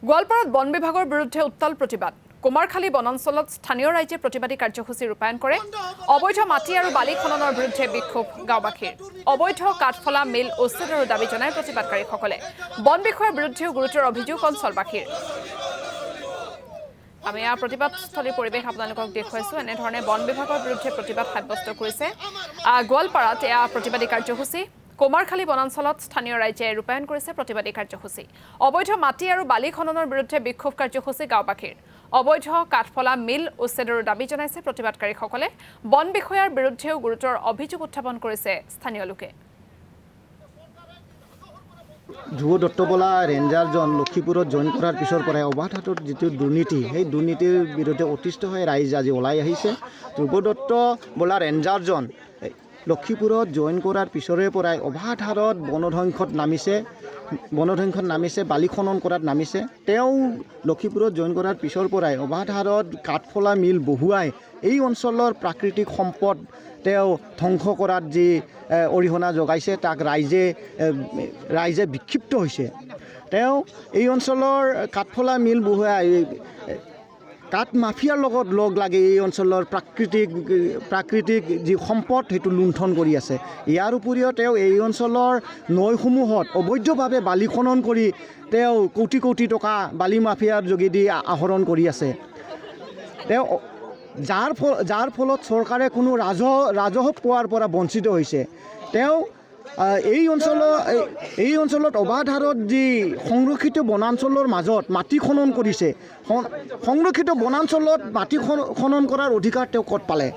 গোৱালপাৰাত বন বিভাগৰ বিৰুদ্ধে উত্তাল প্ৰতিবাদ। কুমাৰখালী বনাঞ্চলত স্থানীয় ৰাইজে প্ৰতিবাদী কাৰ্যসূচী ৰূপায়ণ কৰে। অবৈধ মাটি আৰু বালি খননৰ বিৰুদ্ধে বিক্ষোভ গাঁওবাসীৰ। অবৈধ কাঠফলা মিল উচ্ছেদৰ দাবী জনাই প্ৰতিবাদকাৰীসকলে। বন বিষয়াৰ বিৰুদ্ধেও গুৰুতৰ অভিযোগ অঞ্চলবাসীৰ। আমি প্ৰতিবাদস্থলীৰ পৰিৱেশ আপোনালোকক দেখুৱাইছোঁ। এনেধৰণে বন বিভাগৰ বিৰুদ্ধে প্ৰতিবাদ সাব্যস্ত কৰিছে গোৱালপাৰাত প্ৰতিবাদী কাৰ্যসূচী। কুমাৰখালী বনাঞ্চলত স্থানীয় ৰাইজে ৰূপায়ণ কৰিছে প্ৰতিবাদী কাৰ্যসূচী। অবৈধ মাটি আৰু বালি খননৰ বিৰুদ্ধে বিক্ষোভ কাৰ্যসূচী গাঁওবাসীৰ। অবৈধ কাঠফলা মিল উচ্ছেদৰ দাবী জনাইছে প্ৰতিবাদকাৰীসকলে। বন বিষয়াৰ বিৰুদ্ধেও গুৰুতৰ অভিযোগ উত্থাপন কৰিছে স্থানীয় লোকে। ধ্ৰুৱ দত্ত বোলা ৰেঞ্জাৰজন লক্ষীপুৰত জইন কৰাৰ পিছৰ পৰাই অবাধ হাতত যিটো দুৰ্নীতি, সেই দুৰ্নীতিৰ বিৰুদ্ধে অতিষ্ঠ হৈ ৰাইজ আজি ওলাই আহিছে। ধ্ৰুৱ দত্ত বোলা ৰেঞ্জাৰজন লক্ষীপুৰত জইন কৰাৰ পিছৰে পৰাই অবাধ হাৰত বনধ্বংসত নামিছে, বালি খনন কৰাত নামিছে। তেওঁ লক্ষীপুৰত জইন কৰাৰ পিছৰ পৰাই অবাধ হাৰত কাঠফলা মিল বহুৱাই এই অঞ্চলৰ প্ৰাকৃতিক সম্পদ তেওঁ ধ্বংস কৰাত যি অৰিহণা যোগাইছে, তাক ৰাইজে বিক্ষিপ্ত হৈছে। তেওঁ এই অঞ্চলৰ কাঠফলা মিল বহুৱাই কাঠ মাফিয়াৰ লগত লগ লাগি এই অঞ্চলৰ প্ৰাকৃতিক যি সম্পদ সেইটো লুণ্ঠন কৰি আছে। ইয়াৰ উপৰিও তেওঁ এই অঞ্চলৰ নৈসমূহত অবৈধভাৱে বালি খনন কৰি তেওঁ কোটি কোটি টকা বালি মাফিয়াৰ যোগেদি আহৰণ কৰি আছে। তেওঁ যাৰ ফলত চৰকাৰে কোনো ৰাজহ পোৱাৰ পৰা বঞ্চিত হৈছে। তেওঁ এই অঞ্চলত অবাধ হাৰত যি সংৰক্ষিত বনাঞ্চলৰ মাজত মাটি খনন কৰিছে, সংৰক্ষিত বনাঞ্চলত মাটি খনন কৰাৰ অধিকাৰ তেওঁ ক'ত পালে?